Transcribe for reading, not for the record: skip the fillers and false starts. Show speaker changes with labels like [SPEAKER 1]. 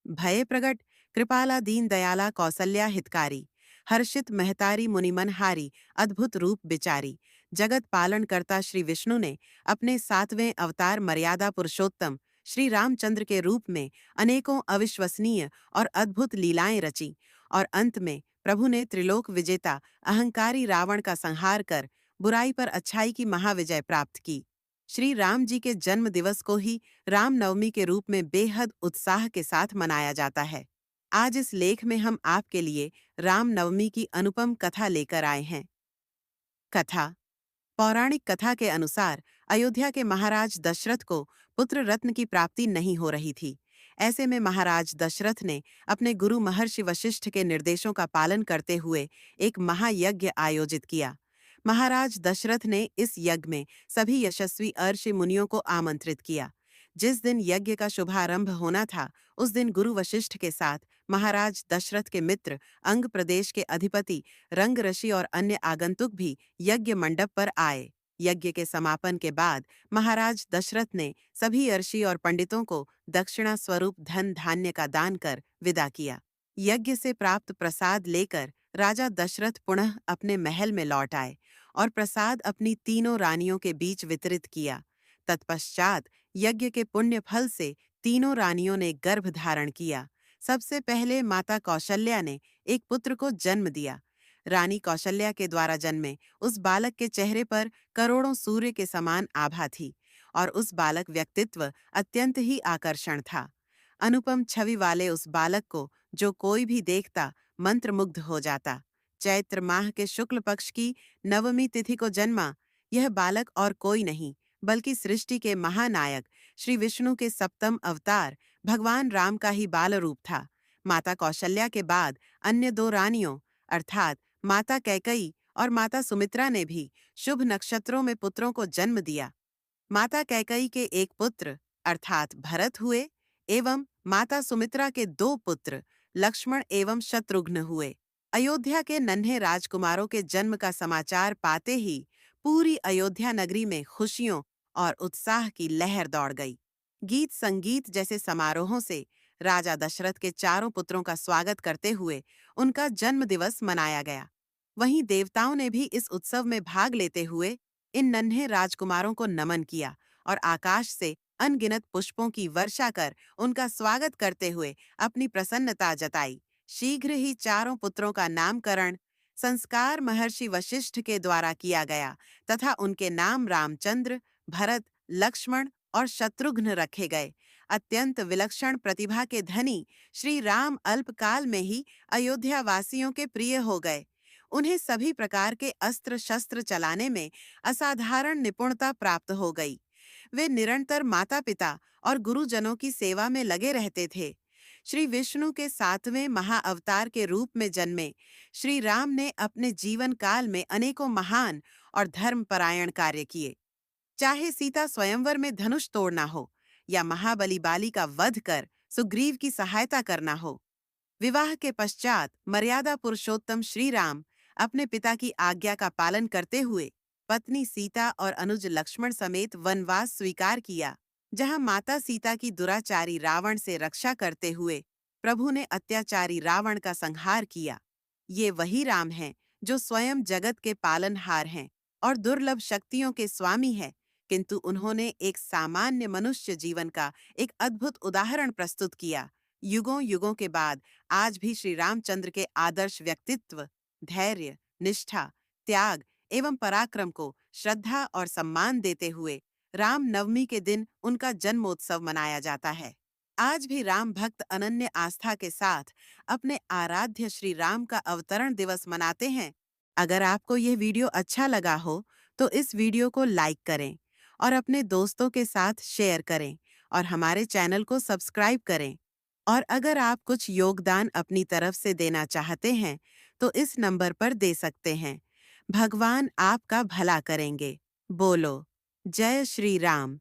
[SPEAKER 1] भये प्रगट कृपाला दीन दयाला कौसल्या हितकारी, हर्षित महतारी मुनिमन हारी, अद्भुत रूप बिचारी। जगत पालन करता श्री विष्णु ने अपने 7वें अवतार मर्यादा पुरुषोत्तम श्री रामचंद्र के रूप में अनेकों अविश्वसनीय और अद्भुत लीलाएं रची, और अंत में प्रभु ने त्रिलोक विजेता अहंकारी रावण का संहार कर बुराई पर अच्छाई की महाविजय प्राप्त की। श्री राम जी के जन्म दिवस को ही रामनवमी के रूप में बेहद उत्साह के साथ मनाया जाता है। आज इस लेख में हम आपके लिए रामनवमी की अनुपम कथा लेकर आए हैं। कथा। पौराणिक कथा के अनुसार अयोध्या के महाराज दशरथ को पुत्र रत्न की प्राप्ति नहीं हो रही थी। ऐसे में महाराज दशरथ ने अपने गुरु महर्षि वशिष्ठ के निर्देशों का पालन करते हुए एक महायज्ञ आयोजित किया। महाराज दशरथ ने इस यज्ञ में सभी यशस्वी ऋषि मुनियों को आमंत्रित किया। जिस दिन यज्ञ का शुभारंभ होना था, उस दिन गुरु वशिष्ठ के साथ महाराज दशरथ के मित्र, अंग प्रदेश के अधिपति रंग ऋषि और अन्य आगंतुक भी यज्ञ मंडप पर आए। यज्ञ के समापन के बाद महाराज दशरथ ने सभी ऋषि और पंडितों को दक्षिणा स्वरूप धन धान्य का दान कर विदा किया। यज्ञ से प्राप्त प्रसाद लेकर राजा दशरथ पुनः अपने महल में लौट आए और प्रसाद अपनी तीनों रानियों के बीच वितरित किया। तत्पश्चात यज्ञ के पुण्य फल से तीनों रानियों ने गर्भ धारण किया। सबसे पहले माता कौशल्या ने एक पुत्र को जन्म दिया। रानी कौशल्या के द्वारा जन्मे उस बालक के चेहरे पर करोड़ों सूर्य के समान आभा थी, और उस बालक व्यक्तित्व अत्यंत ही आकर्षण था। अनुपम छवि वाले उस बालक को जो कोई भी देखता मंत्रमुग्ध हो जाता। चैत्र माह के शुक्ल पक्ष की नवमी तिथि को जन्मा यह बालक और कोई नहीं बल्कि सृष्टि के महानायक श्री विष्णु के सप्तम अवतार भगवान राम का ही बाल रूप था। माता कौशल्या के बाद अन्य दो रानियों अर्थात माता कैकई और माता सुमित्रा ने भी शुभ नक्षत्रों में पुत्रों को जन्म दिया। माता कैकई के एक पुत्र अर्थात भरत हुए एवं माता सुमित्रा के दो पुत्र लक्ष्मण एवं शत्रुघ्न हुए। अयोध्या के नन्हे राजकुमारों के जन्म का समाचार पाते ही पूरी अयोध्या नगरी में खुशियों और उत्साह की लहर दौड़ गई। गीत संगीत जैसे समारोहों से राजा दशरथ के चारों पुत्रों का स्वागत करते हुए उनका जन्म दिवस मनाया गया। वहीं देवताओं ने भी इस उत्सव में भाग लेते हुए इन नन्हे राजकुमारों को नमन किया और आकाश से अनगिनत पुष्पों की वर्षा कर उनका स्वागत करते हुए अपनी प्रसन्नता जताई। शीघ्र ही चारों पुत्रों का नामकरण संस्कार महर्षि वशिष्ठ के द्वारा किया गया तथा उनके नाम रामचंद्र, भरत, लक्ष्मण और शत्रुघ्न रखे गए। अत्यंत विलक्षण प्रतिभा के धनी श्री राम अल्पकाल में ही अयोध्या वासियों के प्रिय हो गए। उन्हें सभी प्रकार के अस्त्र शस्त्र चलाने में असाधारण निपुणता प्राप्त हो गई। वे निरंतर माता पिता और गुरुजनों की सेवा में लगे रहते थे। श्री विष्णु के 7वें महाअवतार के रूप में जन्मे श्री राम ने अपने जीवन काल में अनेकों महान और धर्मपरायण कार्य किए। चाहे सीता स्वयंवर में धनुष तोड़ना हो या महाबली बाली का वध कर सुग्रीव की सहायता करना हो। विवाह के पश्चात मर्यादा पुरुषोत्तम श्री राम अपने पिता की आज्ञा का पालन करते हुए पत्नी सीता और अनुज लक्ष्मण समेत वनवास स्वीकार किया, जहां माता सीता की दुराचारी रावण से रक्षा करते हुए प्रभु ने अत्याचारी रावण का संहार किया। ये वही राम हैं जो स्वयं जगत के पालनहार हैं और दुर्लभ शक्तियों के स्वामी हैं, किंतु उन्होंने एक सामान्य मनुष्य जीवन का एक अद्भुत उदाहरण प्रस्तुत किया। युगों युगों के बाद आज भी श्री रामचंद्र के आदर्श व्यक्तित्व, धैर्य, निष्ठा, त्याग एवं पराक्रम को श्रद्धा और सम्मान देते हुए राम नवमी के दिन उनका जन्मोत्सव मनाया जाता है। आज भी राम भक्त अनन्य आस्था के साथ अपने आराध्य श्री राम का अवतरण दिवस मनाते हैं। अगर आपको यह वीडियो अच्छा लगा हो तो इस वीडियो को लाइक करें और अपने दोस्तों के साथ शेयर करें और हमारे चैनल को सब्सक्राइब करें। और अगर आप कुछ योगदान अपनी तरफ से देना चाहते हैं तो इस नंबर पर दे सकते हैं। भगवान आपका भला करेंगे। बोलो जय श्री राम।